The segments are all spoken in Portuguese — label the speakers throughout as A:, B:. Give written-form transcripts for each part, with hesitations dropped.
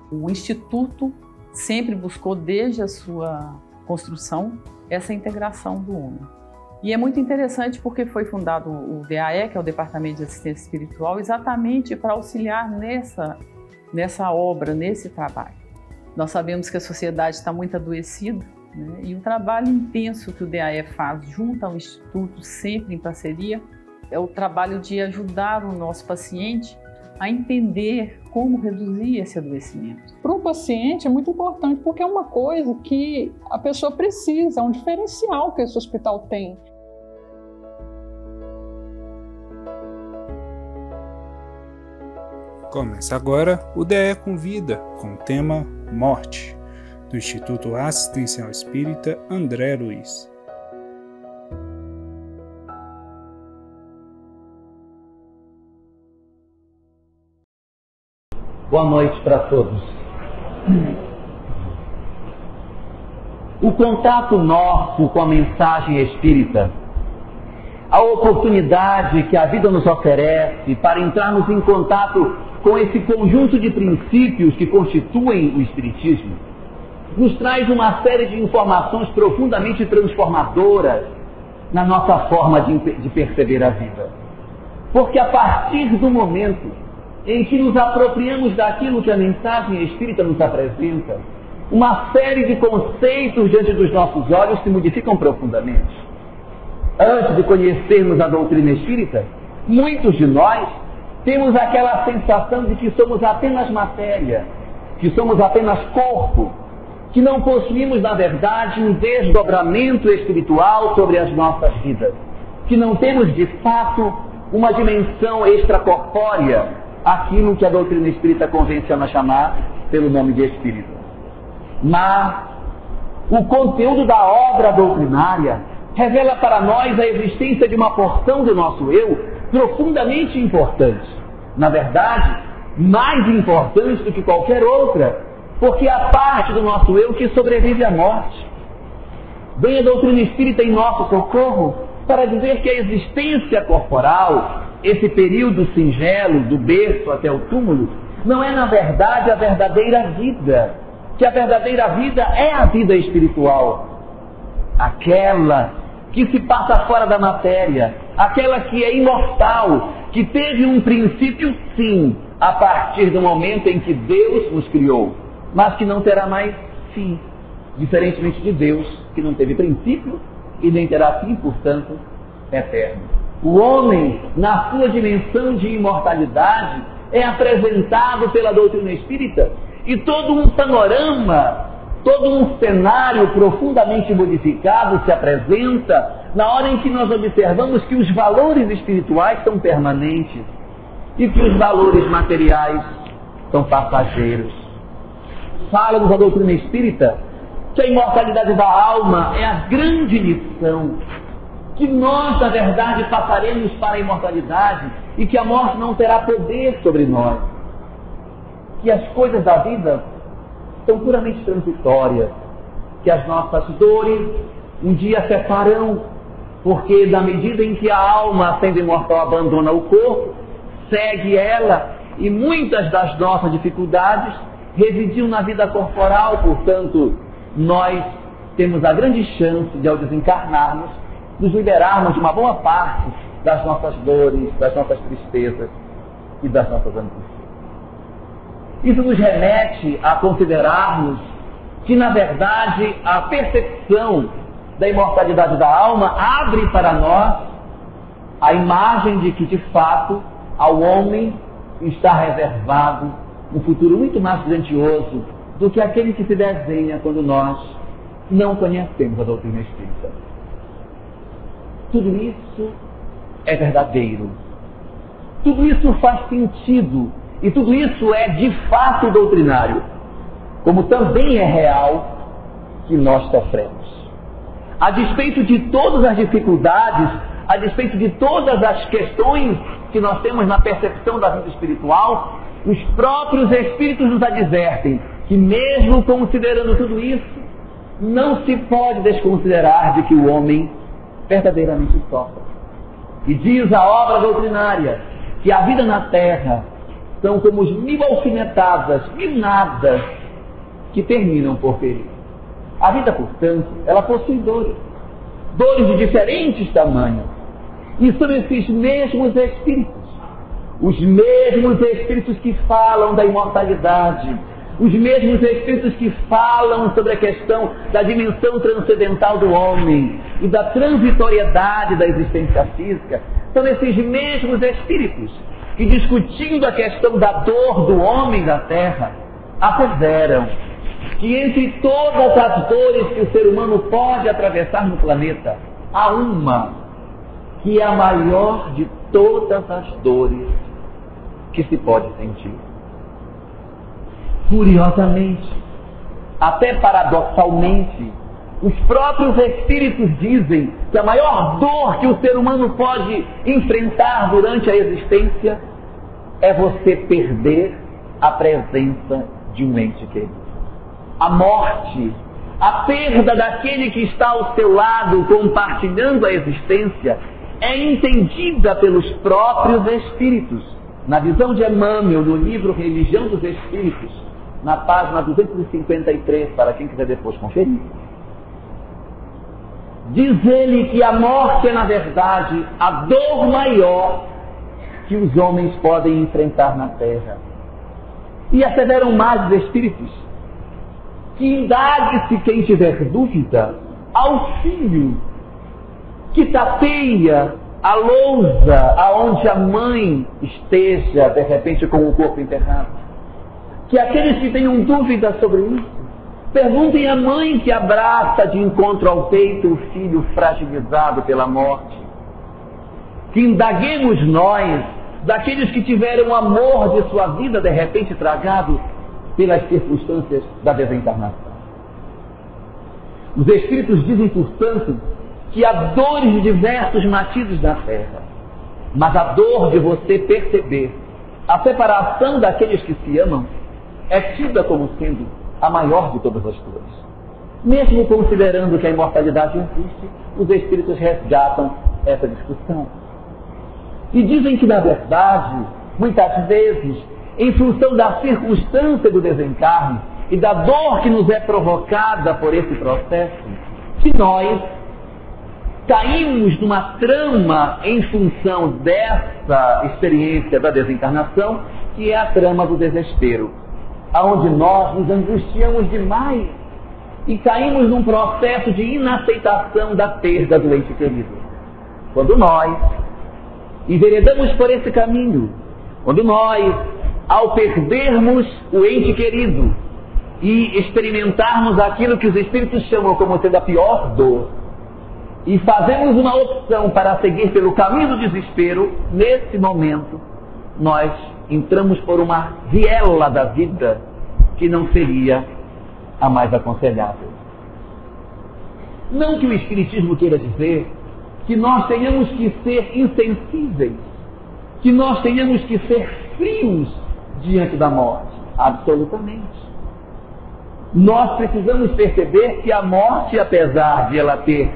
A: O Instituto sempre buscou, desde a sua construção, essa integração do homem. E é muito interessante porque foi fundado o DAE, que é o Departamento de Assistência Espiritual, exatamente para auxiliar nessa obra, nesse trabalho. Nós sabemos que a sociedade está muito adoecida, né? E o trabalho intenso que o DAE faz junto ao Instituto, sempre em parceria, é o trabalho de ajudar o nosso paciente a entender como reduzir esse adoecimento.
B: Para o paciente é muito importante, porque é uma coisa que a pessoa precisa, é um diferencial que esse hospital tem.
C: Começa agora o DAE Convida, com o tema Morte, do Instituto Assistencial Espírita André Luiz.
D: Boa noite para todos. O contato nosso com a mensagem espírita, a oportunidade que a vida nos oferece para entrarmos em contato com esse conjunto de princípios que constituem o Espiritismo, nos traz uma série de informações profundamente transformadoras na nossa forma de perceber a vida. Porque a partir do momento em que nos apropriamos daquilo que a mensagem espírita nos apresenta, uma série de conceitos diante dos nossos olhos se modificam profundamente. Antes de conhecermos a doutrina espírita, muitos de nós temos aquela sensação de que somos apenas matéria, que somos apenas corpo, que não possuímos, na verdade, um desdobramento espiritual sobre as nossas vidas, que não temos, de fato, uma dimensão extracorpórea, aquilo que a doutrina espírita convenciona chamar pelo nome de espírito. Mas o conteúdo da obra doutrinária revela para nós a existência de uma porção do nosso eu profundamente importante. Na verdade, mais importante do que qualquer outra, porque é a parte do nosso eu que sobrevive à morte. Vem a doutrina espírita em nosso socorro para dizer que a existência corporal, esse período singelo do berço até o túmulo, não é na verdade a verdadeira vida, que a verdadeira vida é a vida espiritual, aquela que se passa fora da matéria, aquela que é imortal, que teve um princípio sim, a partir do momento em que Deus nos criou, mas que não terá mais fim, diferentemente de Deus, que não teve princípio e nem terá fim, portanto, eterno. O homem, na sua dimensão de imortalidade, é apresentado pela doutrina espírita e todo um panorama, todo um cenário profundamente modificado se apresenta na hora em que nós observamos que os valores espirituais são permanentes e que os valores materiais são passageiros. Fala-nos a doutrina espírita que a imortalidade da alma é a grande lição, que nós, na verdade, passaremos para a imortalidade e que a morte não terá poder sobre nós. Que as coisas da vida são puramente transitórias, que as nossas dores um dia cessarão, porque na medida em que a alma, sendo imortal, abandona o corpo, segue ela, e muitas das nossas dificuldades residiam na vida corporal, portanto, nós temos a grande chance de, ao desencarnarmos, nos liberarmos de uma boa parte das nossas dores, das nossas tristezas e das nossas angústias. Isso nos remete a considerarmos que, na verdade, a percepção da imortalidade da alma abre para nós a imagem de que, de fato, ao homem está reservado um futuro muito mais grandioso do que aquele que se desenha quando nós não conhecemos a doutrina espírita. Tudo isso é verdadeiro. Tudo isso faz sentido. E tudo isso é de fato doutrinário. Como também é real que nós sofremos. A despeito de todas as dificuldades, a despeito de todas as questões que nós temos na percepção da vida espiritual, os próprios Espíritos nos advertem que mesmo considerando tudo isso, não se pode desconsiderar de que o homem verdadeiramente sofre. E diz a obra doutrinária que a vida na Terra são como os 1000 alfinetadas, 1000 nadas que terminam por ferir. A vida, portanto, ela possui dores de diferentes tamanhos. E são esses mesmos espíritos, os mesmos espíritos que falam da imortalidade, os mesmos espíritos que falam sobre a questão da dimensão transcendental do homem e da transitoriedade da existência física, são esses mesmos espíritos que, discutindo a questão da dor do homem da Terra, asseveram que entre todas as dores que o ser humano pode atravessar no planeta, há uma que é a maior de todas as dores que se pode sentir. Curiosamente, até paradoxalmente, os próprios espíritos dizem que a maior dor que o ser humano pode enfrentar durante a existência é você perder a presença de um ente querido. A morte, a perda daquele que está ao seu lado compartilhando a existência, é entendida pelos próprios espíritos. Na visão de Emmanuel, no livro Religião dos Espíritos, na página 253, para quem quiser depois conferir, diz ele que a morte é, na verdade, a dor maior que os homens podem enfrentar na Terra. E asseveram mais os espíritos que indague-se quem tiver dúvida ao filho que tapeia a lousa aonde a mãe esteja, de repente, com o corpo enterrado. Que aqueles que tenham dúvida sobre isso, perguntem à mãe que abraça de encontro ao peito o filho fragilizado pela morte. Que indaguemos nós daqueles que tiveram o amor de sua vida, de repente, tragado pelas circunstâncias da desencarnação. Os Espíritos dizem, portanto, que há dores de diversos matidos na Terra, mas a dor de você perceber a separação daqueles que se amam é tida como sendo a maior de todas as dores. Mesmo considerando que a imortalidade existe, os Espíritos resgatam essa discussão. E dizem que, na verdade, muitas vezes, em função da circunstância do desencarne e da dor que nos é provocada por esse processo, que nós caímos numa trama em função dessa experiência da desencarnação, que é a trama do desespero, aonde nós nos angustiamos demais e caímos num processo de inaceitação da perda do ente querido. Quando nós enveredamos por esse caminho, quando nós, ao perdermos o ente querido e experimentarmos aquilo que os Espíritos chamam como sendo a pior dor, e fazemos uma opção para seguir pelo caminho do desespero, nesse momento, nós entramos por uma viela da vida que não seria a mais aconselhável. Não que o Espiritismo queira dizer que nós tenhamos que ser insensíveis, que nós tenhamos que ser frios diante da morte. Absolutamente. Nós precisamos perceber que a morte, apesar de ela ter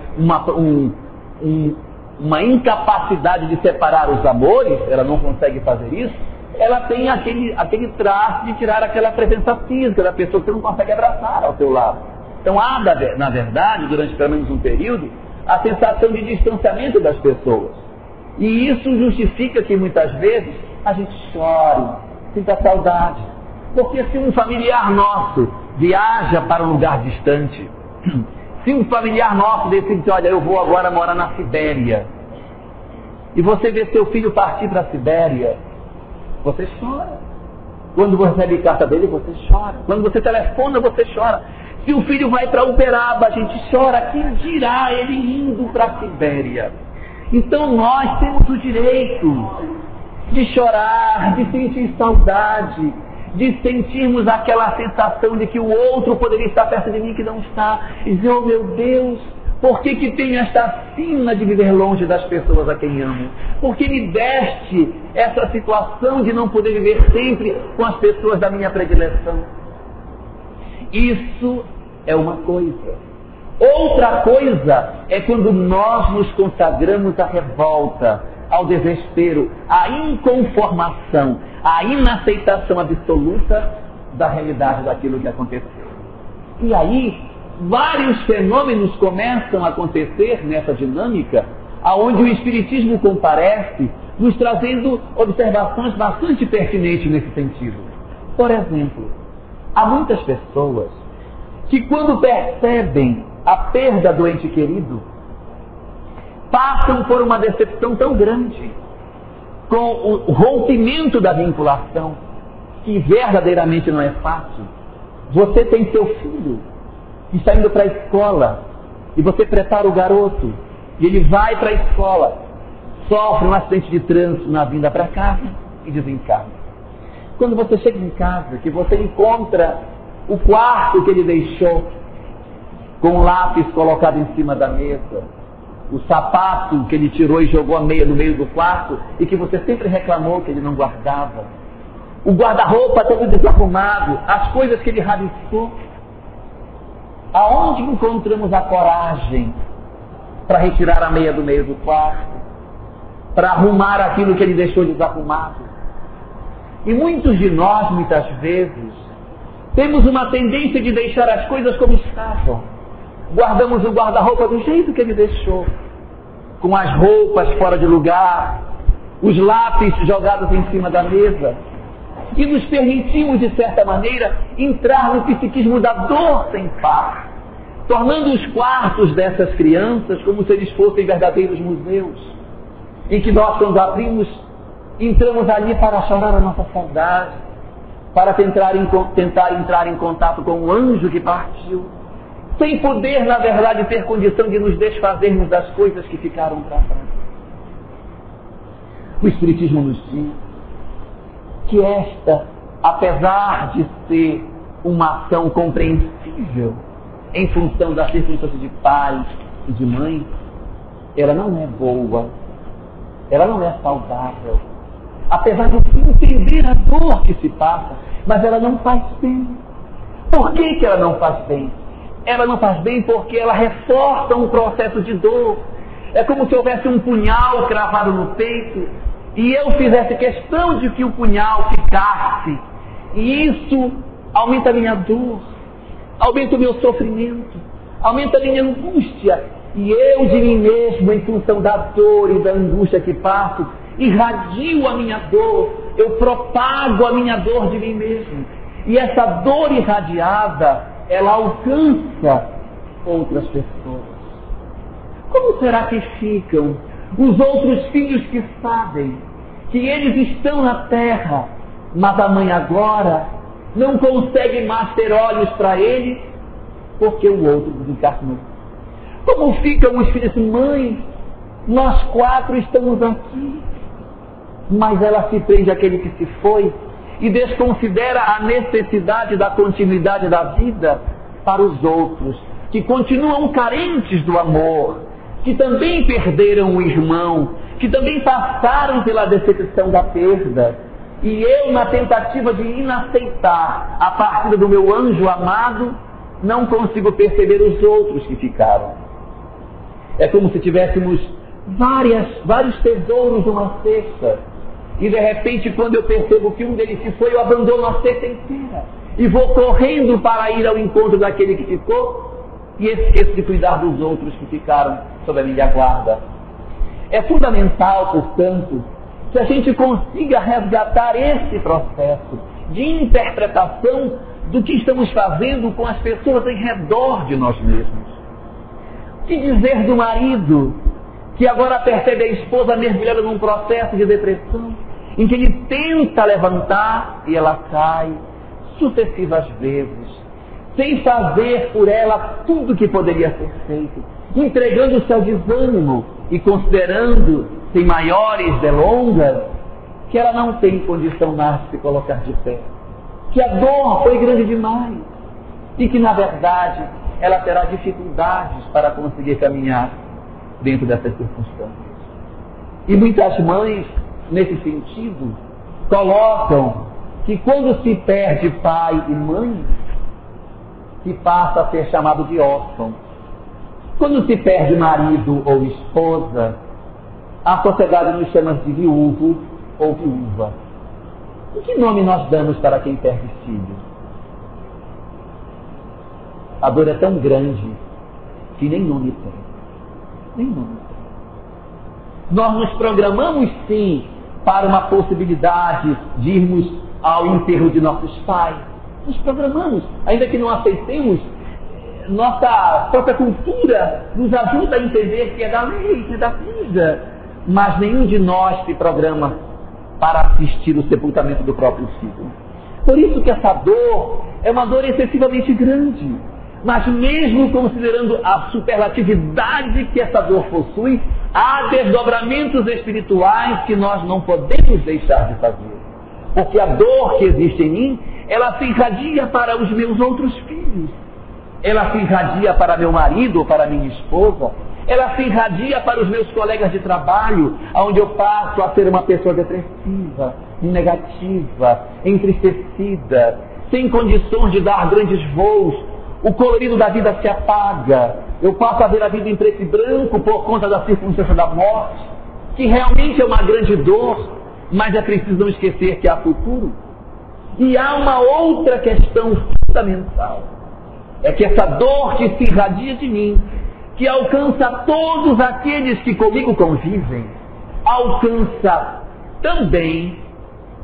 D: uma incapacidade de separar os amores, ela não consegue fazer isso, ela tem aquele traço de tirar aquela presença física da pessoa que você não consegue abraçar ao seu lado. Então há, na verdade, durante pelo menos um período, a sensação de distanciamento das pessoas. E isso justifica que muitas vezes a gente chore, sinta saudade. Porque se um familiar nosso viaja para um lugar distante, se um familiar nosso decide, olha, eu vou agora morar na Sibéria, e você vê seu filho partir para a Sibéria, você chora. Quando você recebe carta dele, você chora. Quando você telefona, você chora. Se o filho vai para Uberaba, a gente chora. Quem dirá ele indo para a Sibéria? Então nós temos o direito de chorar, de sentir saudade, de sentirmos aquela sensação de que o outro poderia estar perto de mim que não está. E dizer, oh meu Deus, por que tenho esta sina de viver longe das pessoas a quem amo? Por que me deste essa situação de não poder viver sempre com as pessoas da minha predileção? Isso é uma coisa. Outra coisa é quando nós nos consagramos à revolta, ao desespero, à inconformação, à inaceitação absoluta da realidade daquilo que aconteceu. E aí, vários fenômenos começam a acontecer nessa dinâmica, aonde o Espiritismo comparece, nos trazendo observações bastante pertinentes nesse sentido. Por exemplo, há muitas pessoas que, quando percebem a perda do ente querido, passam por uma decepção tão grande com o rompimento da vinculação, que verdadeiramente não é fácil. Você tem seu filho que está indo para a escola e você prepara o garoto e ele vai para a escola, sofre um acidente de trânsito na vinda para casa e desencarna. Quando você chega em casa, que você encontra o quarto que ele deixou, com o lápis colocado em cima da mesa, o sapato que ele tirou e jogou a meia no meio do quarto e que você sempre reclamou que ele não guardava, o guarda-roupa todo desarrumado, as coisas que ele rabiscou. Aonde encontramos a coragem para retirar a meia do meio do quarto, para arrumar aquilo que ele deixou desarrumado? E muitos de nós, muitas vezes, temos uma tendência de deixar as coisas como estavam. Guardamos o guarda-roupa do jeito que ele deixou, com as roupas fora de lugar, os lápis jogados em cima da mesa, e nos permitimos, de certa maneira, entrar no psiquismo da dor sem par, tornando os quartos dessas crianças como se eles fossem verdadeiros museus, em que nós, quando abrimos, entramos ali para chorar a nossa saudade, para tentar entrar em contato com o anjo que partiu, sem poder, na verdade, ter condição de nos desfazermos das coisas que ficaram para trás. O Espiritismo nos diz que esta, apesar de ser uma ação compreensível em função das circunstâncias de pai e de mãe, ela não é boa, ela não é saudável. Apesar de entender a dor que se passa, mas ela não faz bem. Por que ela não faz bem? Ela não faz bem porque ela reforça um processo de dor. É como se houvesse um punhal cravado no peito e eu fizesse questão de que o punhal ficasse. E isso aumenta a minha dor, aumenta o meu sofrimento, aumenta a minha angústia. E eu de mim mesmo, em função da dor e da angústia que passo, irradio a minha dor, eu propago a minha dor de mim mesmo. E essa dor irradiada, ela alcança outras pessoas. Como será que ficam os outros filhos que sabem que eles estão na terra, mas a mãe agora não consegue mais ter olhos para ele porque o outro desencarnou? Como ficam os filhos assim: mãe, nós 4 estamos aqui, mas ela se prende àquele que se foi e desconsidera a necessidade da continuidade da vida para os outros, que continuam carentes do amor, que também perderam o irmão, que também passaram pela decepção da perda. E eu, na tentativa de inaceitar a partida do meu anjo amado, não consigo perceber os outros que ficaram. É como se tivéssemos vários tesouros numa cesta, e de repente, quando eu percebo que um deles se foi, eu abandono a cesta inteira e vou correndo para ir ao encontro daquele que ficou e esqueço de cuidar dos outros que ficaram sob a minha guarda. É fundamental, portanto, que a gente consiga resgatar esse processo de interpretação do que estamos fazendo com as pessoas em redor de nós mesmos. O que dizer do marido que agora percebe a esposa mergulhada num processo de depressão, em que ele tenta levantar e ela cai sucessivas vezes, sem fazer por ela tudo que poderia ser feito, entregando-se ao desânimo e considerando, sem maiores delongas, que ela não tem condição mais de se colocar de pé, que a dor foi grande demais e que, na verdade, ela terá dificuldades para conseguir caminhar dentro dessas circunstâncias. E muitas mães, nesse sentido, colocam que quando se perde pai e mãe, se passa a ser chamado de órfão. Quando se perde marido ou esposa, a sociedade nos chama de viúvo ou viúva. E que nome nós damos para quem perde filho? A dor é tão grande que nem nome tem. Nem nome tem. Nós nos programamos, sim, para uma possibilidade de irmos ao enterro de nossos pais. Nos programamos, ainda que não aceitemos. Nossa própria cultura nos ajuda a entender que é da lei, que é da vida. Mas nenhum de nós se programa para assistir o sepultamento do próprio filho. Por isso que essa dor é uma dor excessivamente grande. Mas mesmo considerando a superlatividade que essa dor possui, há desdobramentos espirituais que nós não podemos deixar de fazer. Porque a dor que existe em mim, ela se irradia para os meus outros filhos. Ela se irradia para meu marido ou para minha esposa. Ela se irradia para os meus colegas de trabalho, onde eu passo a ser uma pessoa depressiva, negativa, entristecida, sem condições de dar grandes voos. O colorido da vida se apaga. Eu passo a ver a vida em preto e branco por conta da circunstância da morte, que realmente é uma grande dor, mas é preciso não esquecer que há futuro. E há uma outra questão fundamental. É que essa dor que se irradia de mim, que alcança todos aqueles que comigo convivem, alcança também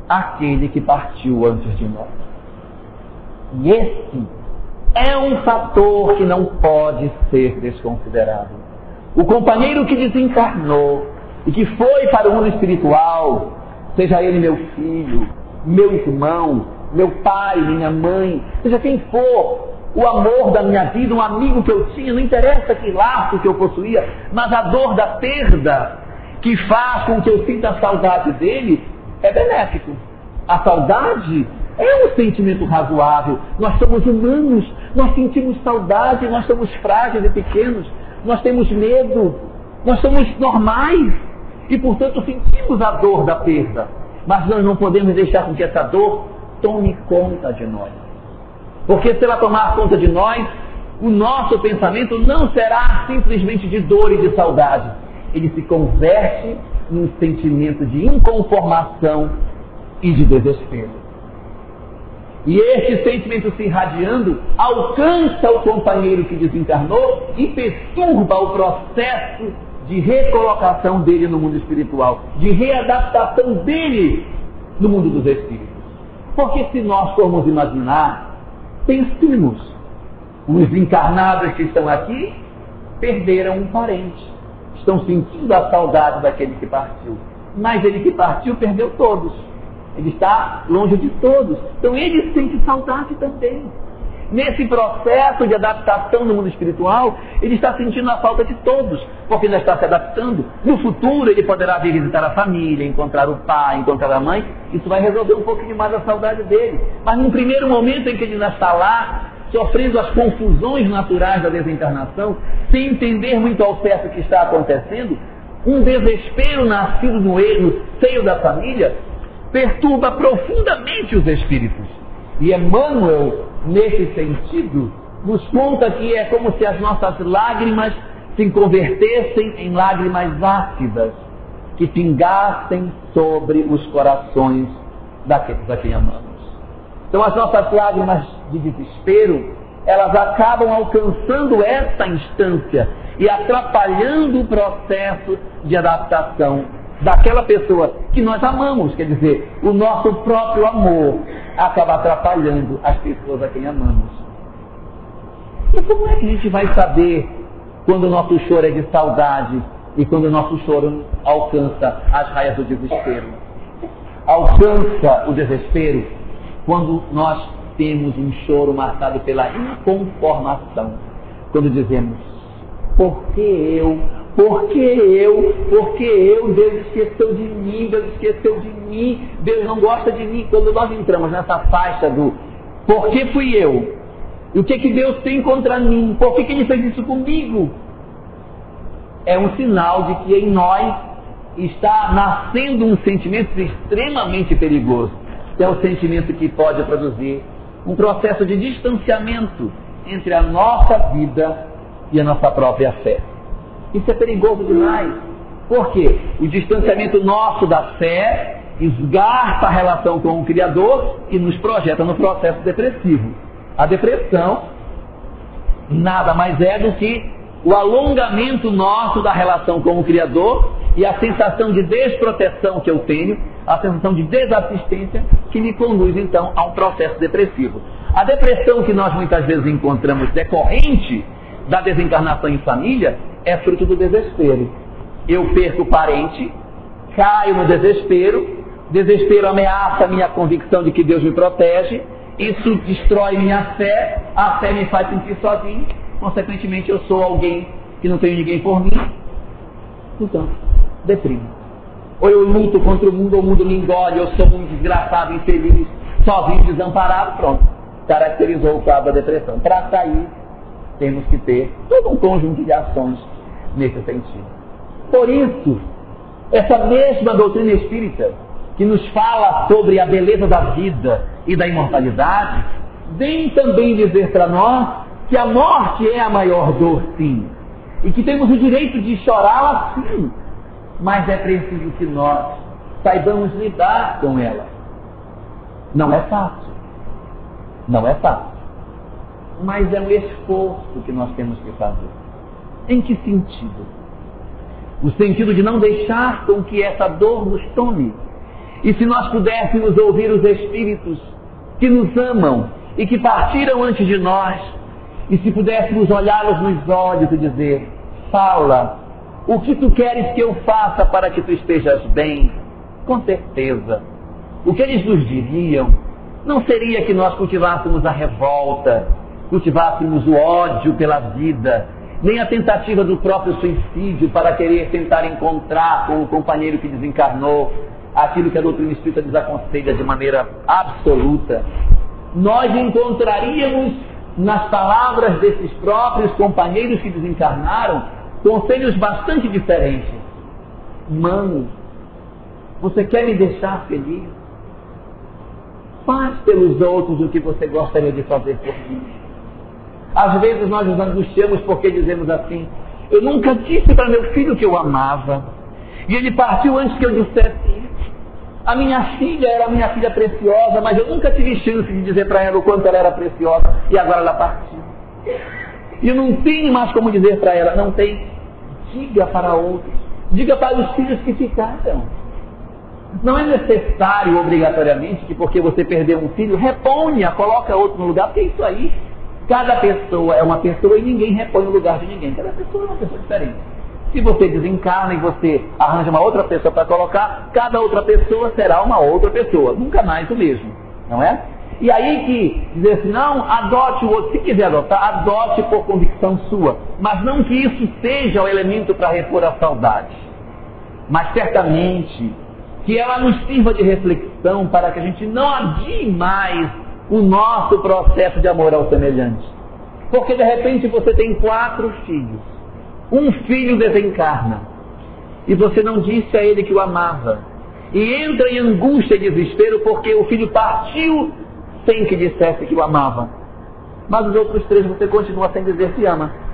D: aquele que partiu antes de nós. E esse é um fator que não pode ser desconsiderado. O companheiro que desencarnou e que foi para o mundo espiritual, seja ele meu filho, meu irmão, meu pai, minha mãe, seja quem for, o amor da minha vida, um amigo que eu tinha, não interessa que laço que eu possuía, mas a dor da perda que faz com que eu sinta a saudade dele é benéfico. A saudade é um sentimento razoável. Nós somos humanos, nós sentimos saudade, nós somos frágeis e pequenos, nós temos medo, nós somos normais e, portanto, sentimos a dor da perda. Mas nós não podemos deixar com que essa dor tome conta de nós. Porque se ela tomar conta de nós, o nosso pensamento não será simplesmente de dor e de saudade. Ele se converte num sentimento de inconformação e de desespero. E este sentimento se irradiando alcança o companheiro que desencarnou e perturba o processo de recolocação dele no mundo espiritual, de readaptação dele no mundo dos espíritos. Porque se nós formos imaginar, pensemos, os encarnados que estão aqui perderam um parente, estão sentindo a saudade daquele que partiu, mas ele que partiu perdeu todos, ele está longe de todos, então ele sente saudade também. Nesse processo de adaptação no mundo espiritual, ele está sentindo a falta de todos, porque ainda está se adaptando. No futuro ele poderá vir visitar a família, encontrar o pai, encontrar a mãe, isso vai resolver um pouquinho mais a saudade dele. Mas num primeiro momento em que ele ainda está lá, sofrendo as confusões naturais da desencarnação, sem entender muito ao certo o que está acontecendo, um desespero nascido no seio da família perturba profundamente os espíritos. E Emmanuel, nesse sentido, nos conta que é como se as nossas lágrimas se convertessem em lágrimas ácidas, que pingassem sobre os corações daqueles a quem amamos. Então as nossas lágrimas de desespero, elas acabam alcançando essa instância e atrapalhando o processo de adaptação daquela pessoa que nós amamos. Quer dizer, o nosso próprio amor acaba atrapalhando as pessoas a quem amamos. E como é que a gente vai saber quando o nosso choro é de saudade e quando o nosso choro alcança as raias do desespero? Alcança o desespero quando nós temos um choro marcado pela inconformação. Quando dizemos, por que eu? Por que eu? Por que eu? Deus esqueceu de mim, Deus esqueceu de mim, Deus não gosta de mim. Quando nós entramos nessa faixa do por que fui eu? E o que Deus tem contra mim? Por que Ele fez isso comigo? É um sinal de que em nós está nascendo um sentimento extremamente perigoso. Que é o sentimento que pode produzir um processo de distanciamento entre a nossa vida e a nossa própria fé. Isso é perigoso demais. Por quê? O distanciamento nosso da fé esgarça a relação com o Criador e nos projeta no processo depressivo. A depressão nada mais é do que o alongamento nosso da relação com o Criador e a sensação de desproteção que eu tenho, a sensação de desassistência que me conduz então a um processo depressivo. A depressão que nós muitas vezes encontramos decorrente da desencarnação em família é fruto do desespero. Eu perco o parente, caio no desespero ameaça a minha convicção de que Deus me protege, isso destrói minha fé, a fé me faz sentir sozinho, consequentemente eu sou alguém que não tenho ninguém por mim, então, deprimo. Ou eu luto contra o mundo me engole, eu sou um desgraçado, infeliz, sozinho, desamparado, pronto. Caracterizou o quadro da depressão. Para sair, temos que ter todo um conjunto de ações nesse sentido. Por isso, essa mesma doutrina espírita, que nos fala sobre a beleza da vida e da imortalidade, vem também dizer para nós que a morte é a maior dor, sim, e que temos o direito de chorá-la, sim, mas é preciso que nós saibamos lidar com ela. Não é fácil, mas é um esforço que nós temos que fazer. Em que sentido? O sentido de não deixar com que essa dor nos tome. E se nós pudéssemos ouvir os Espíritos que nos amam e que partiram antes de nós, e se pudéssemos olhá-los nos olhos e dizer: fala, o que tu queres que eu faça para que tu estejas bem? Com certeza, o que eles nos diriam não seria que nós cultivássemos a revolta, cultivássemos o ódio pela vida, nem a tentativa do próprio suicídio para querer tentar encontrar com o companheiro que desencarnou aquilo que a doutrina espírita desaconselha de maneira absoluta. Nós encontraríamos nas palavras desses próprios companheiros que desencarnaram conselhos bastante diferentes. Mano, você quer me deixar feliz? Faz pelos outros o que você gostaria de fazer por mim. Às vezes nós nos angustiamos porque dizemos assim: eu nunca disse para meu filho que eu amava, e ele partiu antes que eu dissesse isso. A minha filha era minha filha preciosa, mas eu nunca tive chance de dizer para ela o quanto ela era preciosa, e agora ela partiu. E eu não tenho mais como dizer para ela. Não tem. Diga para outros, diga para os filhos que ficaram. Não é necessário, obrigatoriamente, que porque você perdeu um filho, reponha, coloca outro no lugar, porque isso aí, cada pessoa é uma pessoa e ninguém repõe no lugar de ninguém. Cada pessoa é uma pessoa diferente. Se você desencarna e você arranja uma outra pessoa para colocar, cada outra pessoa será uma outra pessoa, nunca mais o mesmo, não é? E aí que dizer assim: não, adote o outro. Se quiser adotar, adote por convicção sua, mas não que isso seja o elemento para repor a saudade, mas certamente que ela nos sirva de reflexão para que a gente não adie mais o nosso processo de amor ao semelhante. Porque de repente você tem 4 filhos, um filho desencarna e você não disse a ele que o amava, e entra em angústia e desespero porque o filho partiu sem que dissesse que o amava, mas os outros 3 você continua sem dizer que ama.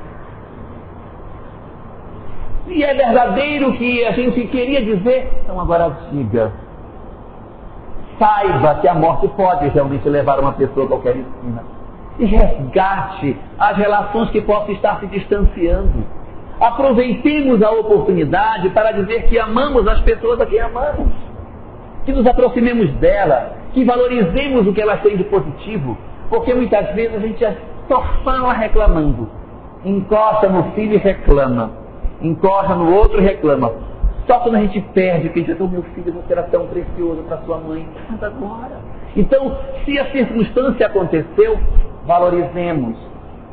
D: E é verdadeiro que a gente queria dizer, então agora diga. Saiba que a morte pode realmente levar uma pessoa a qualquer esquina. E resgate as relações que possam estar se distanciando. Aproveitemos a oportunidade para dizer que amamos as pessoas a quem amamos. Que nos aproximemos dela, que valorizemos o que elas têm de positivo. Porque muitas vezes a gente só fala reclamando. Encosta no filho e reclama. Encosta no outro e reclama. Só quando a gente perde, que a gente diz: meu filho, você era tão precioso para sua mãe, mas agora. Então, se a circunstância aconteceu, valorizemos,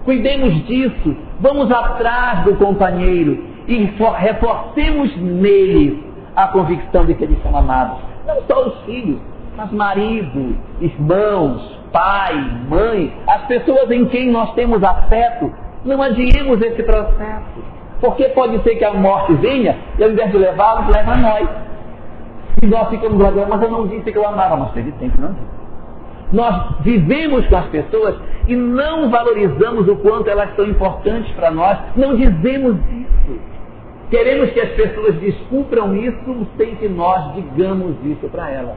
D: cuidemos disso, vamos atrás do companheiro e reforcemos neles a convicção de que eles são amados. Não só os filhos, mas marido, irmãos, pai, mãe, as pessoas em quem nós temos afeto. Não adiemos esse processo. Porque pode ser que a morte venha e ao invés de levá-los, leva a nós. E nós ficamos lá: mas eu não disse que eu amava. Mas teve tempo, não disse. Nós vivemos com as pessoas e não valorizamos o quanto elas são importantes para nós. Não dizemos isso. Queremos que as pessoas descubram isso sem que nós digamos isso para elas.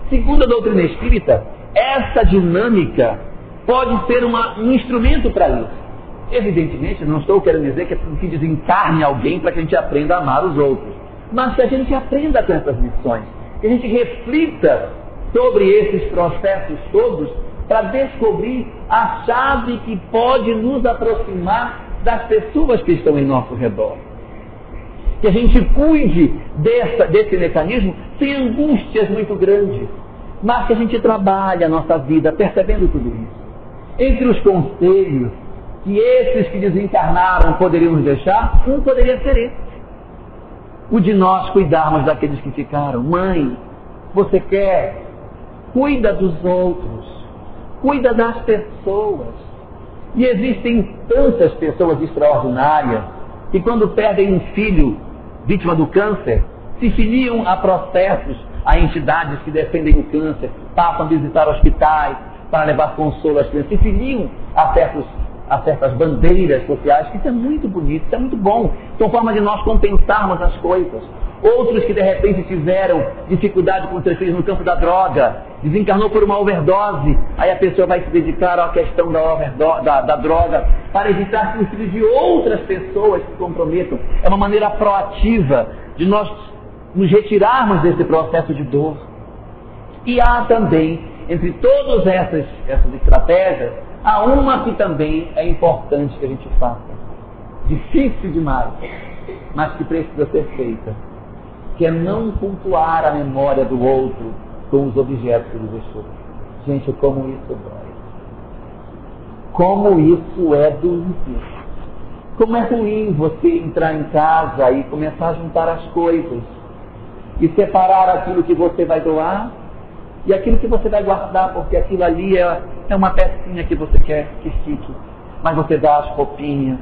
D: Segundo a doutrina espírita, essa dinâmica pode ser um instrumento para isso. Evidentemente, não estou querendo dizer que desencarne alguém para que a gente aprenda a amar os outros, mas que a gente aprenda com essas lições, que a gente reflita sobre esses processos todos para descobrir a chave que pode nos aproximar das pessoas que estão em nosso redor. Que a gente cuide desse mecanismo sem angústias muito grandes, mas que a gente trabalhe a nossa vida percebendo tudo isso. Entre os conselhos que esses que desencarnaram poderiam nos deixar, um poderia ser esse: o de nós cuidarmos daqueles que ficaram. Mãe, você quer? Cuida dos outros, cuida das pessoas. E existem tantas pessoas extraordinárias que, quando perdem um filho vítima do câncer, se filiam a processos, a entidades que defendem o câncer, passam a visitar hospitais para levar consolo às crianças, se filiam a certas bandeiras sociais, que isso é muito bonito, isso é muito bom. São formas de nós compensarmos as coisas. Outros que de repente tiveram dificuldade com seus filhos no campo da droga, desencarnou por uma overdose, aí a pessoa vai se dedicar à questão da droga para evitar que os filhos de outras pessoas se comprometam. É uma maneira proativa de nós nos retirarmos desse processo de dor. E há também, entre todas essas estratégias, há uma que também é importante que a gente faça. Difícil demais, mas que precisa ser feita. Que é não cultuar a memória do outro com os objetos que ele deixou. Gente, como isso dói. Como isso é doído. Como é ruim você entrar em casa e começar a juntar as coisas e separar aquilo que você vai doar e aquilo que você vai guardar, porque aquilo ali é uma pecinha que você quer que fique. Mas você dá as roupinhas,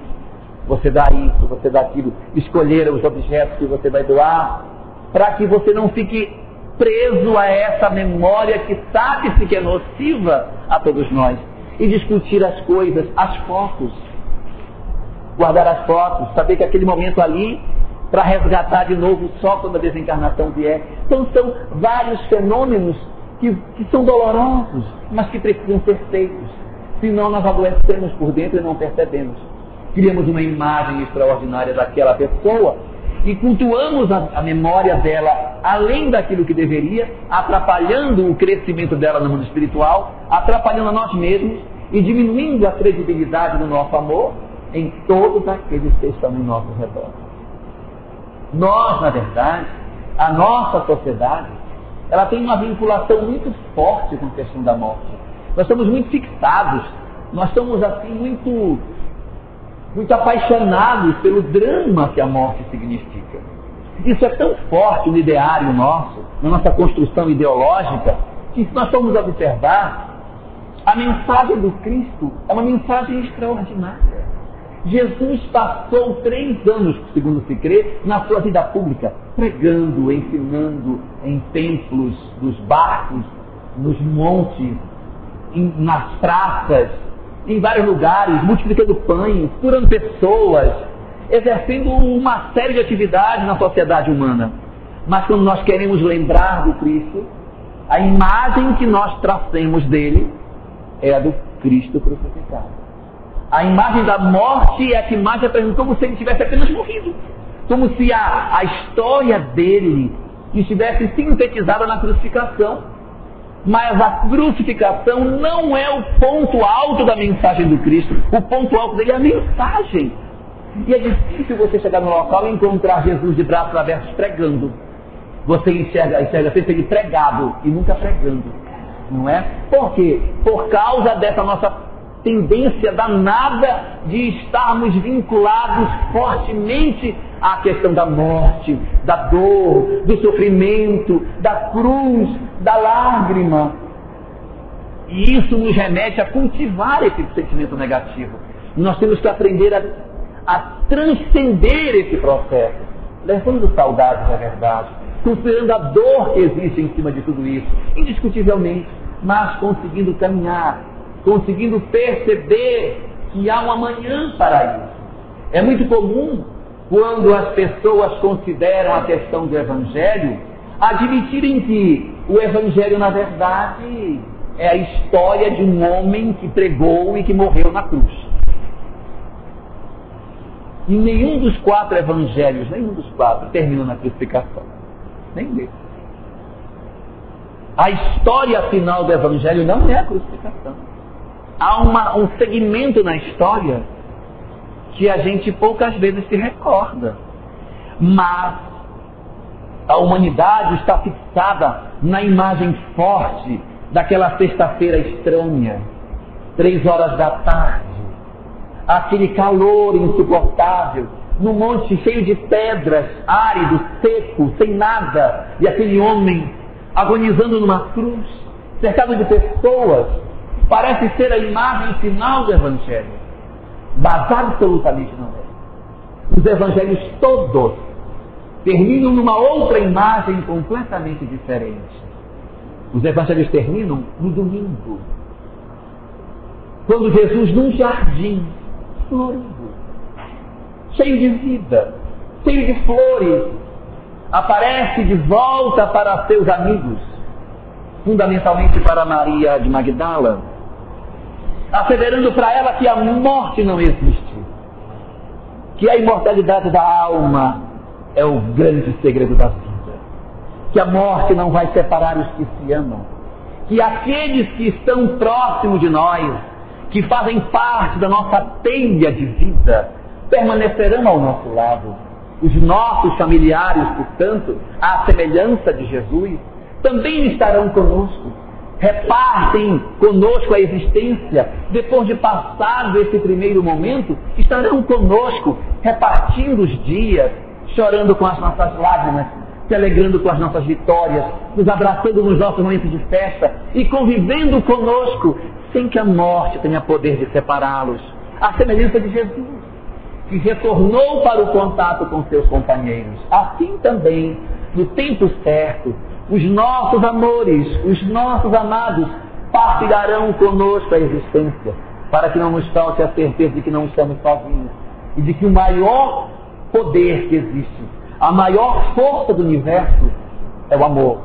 D: você dá isso, você dá aquilo, escolher os objetos que você vai doar, para que você não fique preso a essa memória que sabe-se que é nociva a todos nós. E discutir as coisas, as fotos, guardar as fotos, saber que aquele momento ali, para resgatar de novo só quando a desencarnação vier. Então são vários fenômenos que são dolorosos, mas que precisam ser feitos. Senão nós adoecemos por dentro e não percebemos. Criamos uma imagem extraordinária daquela pessoa e cultuamos a memória dela além daquilo que deveria, atrapalhando o crescimento dela no mundo espiritual, atrapalhando a nós mesmos e diminuindo a credibilidade do nosso amor em todos aqueles que estão em nosso redor. Nós, na verdade, a nossa sociedade, ela tem uma vinculação muito forte com a questão da morte. Nós estamos muito fixados, nós estamos assim muito apaixonados pelo drama que a morte significa. Isso é tão forte no ideário nosso, na nossa construção ideológica, que se nós formos observar, a mensagem do Cristo é uma mensagem extraordinária. Jesus passou 3 anos, segundo se crê, na sua vida pública, pregando, ensinando em templos, nos barcos, nos montes, nas praças, em vários lugares, multiplicando pães, curando pessoas, exercendo uma série de atividades na sociedade humana. Mas quando nós queremos lembrar do Cristo, a imagem que nós tracemos dele é a do Cristo crucificado. A imagem da morte é a que mais apresenta como se ele tivesse apenas morrido. Como se a história dele estivesse sintetizada na crucificação. Mas a crucificação não é o ponto alto da mensagem do Cristo. O ponto alto dele é a mensagem. E é difícil você chegar no local e encontrar Jesus de braços abertos pregando. Você enxerga sempre ele pregado e nunca pregando. Não é? Por quê? Por causa dessa nossa tendência danada de estarmos vinculados fortemente à questão da morte, da dor, do sofrimento, da cruz, da lágrima. E isso nos remete a cultivar esse sentimento negativo. Nós temos que aprender a transcender esse processo, levando saudades da verdade, considerando a dor que existe em cima de tudo isso, indiscutivelmente, mas conseguindo caminhar, conseguindo perceber que há um amanhã para isso. É muito comum quando as pessoas consideram a questão do Evangelho, admitirem que o Evangelho, na verdade, é a história de um homem que pregou e que morreu na cruz. E nenhum dos 4 evangelhos, termina na crucificação. Nem desse. A história final do Evangelho não é a crucificação. Há um segmento na história que a gente poucas vezes se recorda. Mas a humanidade está fixada na imagem forte daquela sexta-feira estranha, 3 horas da tarde, aquele calor insuportável, num monte cheio de pedras, árido, seco, sem nada, e aquele homem agonizando numa cruz, cercado de pessoas, parece ser a imagem final do Evangelho. Mas absolutamente não é. Os Evangelhos todos terminam numa outra imagem completamente diferente. Os Evangelhos terminam no domingo, quando Jesus, num jardim florido, cheio de vida, cheio de flores, aparece de volta para seus amigos, fundamentalmente para Maria de Magdala, asseverando para ela que a morte não existe, que a imortalidade da alma é o grande segredo da vida, que a morte não vai separar os que se amam, que aqueles que estão próximos de nós, que fazem parte da nossa teia de vida, permanecerão ao nosso lado. Os nossos familiares, portanto, à semelhança de Jesus, também estarão conosco, repartem conosco a existência. Depois de passado esse primeiro momento, estarão conosco, repartindo os dias, chorando com as nossas lágrimas, se alegrando com as nossas vitórias, nos abraçando nos nossos momentos de festa e convivendo conosco, sem que a morte tenha poder de separá-los. À semelhança de Jesus, que retornou para o contato com seus companheiros. Assim também, no tempo certo, os nossos amores, os nossos amados, partilharão conosco a existência, para que não nos falte a certeza de que não estamos sozinhos e de que o maior poder que existe, a maior força do universo é o amor.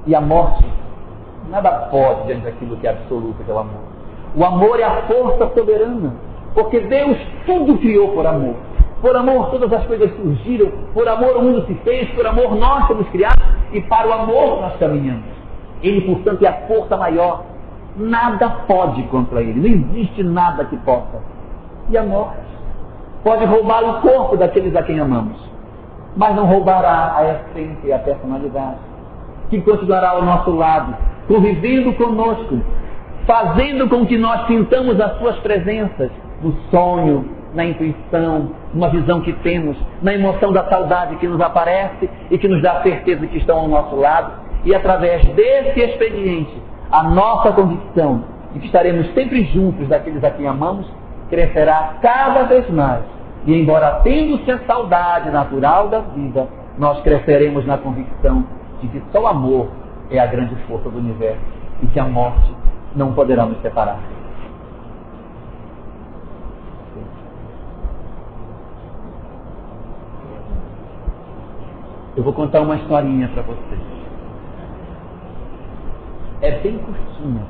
D: E a morte nada pode diante daquilo que é absoluto, que é o amor. O amor é a força soberana, porque Deus tudo criou por amor. Por amor todas as coisas surgiram, por amor o mundo se fez, por amor nós somos criados e para o amor nós caminhamos. Ele, portanto, é a força maior. Nada pode contra ele, não existe nada que possa. E a morte pode roubar o corpo daqueles a quem amamos, mas não roubará a essência e a personalidade, que continuará ao nosso lado, convivendo conosco, fazendo com que nós sintamos as suas presenças no sonho, na intuição, numa visão que temos, na emoção da saudade que nos aparece e que nos dá certeza que estão ao nosso lado. E através desse expediente, a nossa convicção de que estaremos sempre juntos daqueles a quem amamos crescerá cada vez mais. E embora tendo-se a saudade natural da vida, nós cresceremos na convicção de que só o amor é a grande força do universo e que a morte não poderá nos separar. Eu vou contar uma historinha para vocês. É bem curtinha,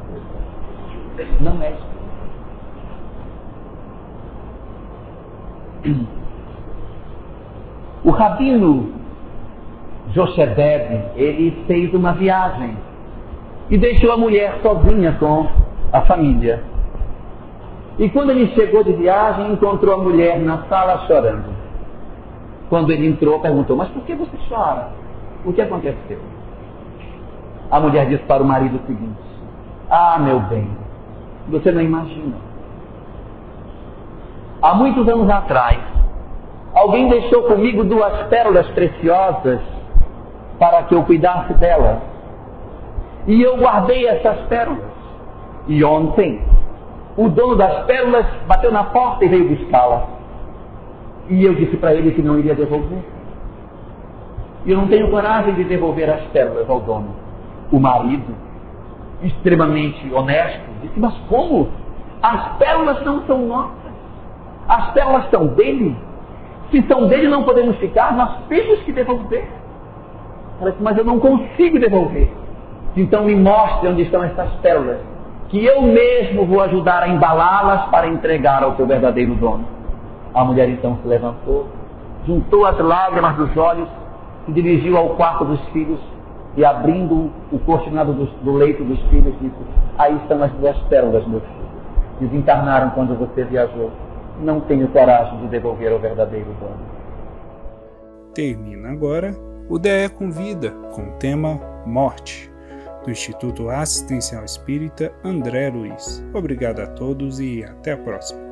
D: não é? O rabino Jochebed, ele fez uma viagem e deixou a mulher sozinha com a família. E quando ele chegou de viagem, encontrou a mulher na sala chorando. Quando ele entrou, perguntou: mas por que você chora? O que aconteceu? A mulher disse para o marido o seguinte: ah, meu bem, você não imagina. Há muitos anos atrás, alguém deixou comigo 2 pérolas preciosas para que eu cuidasse delas. E eu guardei essas pérolas. E ontem, o dono das pérolas bateu na porta e veio buscá-las. E eu disse para ele que não iria devolver. E eu não tenho coragem de devolver as pérolas ao dono. O marido, extremamente honesto, disse: mas como? As pérolas não são nossas. As pérolas são dele. Se são dele, não podemos ficar, nós temos que devolver. Ela disse, mas eu não consigo devolver. Então me mostre onde estão essas pérolas, que eu mesmo vou ajudar a embalá-las para entregar ao teu verdadeiro dono. A mulher então se levantou, juntou as lágrimas dos olhos, se dirigiu ao quarto dos filhos e, abrindo o cortinado do leito dos filhos, disse, aí estão as 2 pérolas, meu filho. Desencarnaram quando você viajou. Não tenho coragem de devolver ao verdadeiro dono.
C: Termina agora o DE Convida, com o tema Morte, do Instituto Assistencial Espírita André Luiz. Obrigado a todos e até a próxima.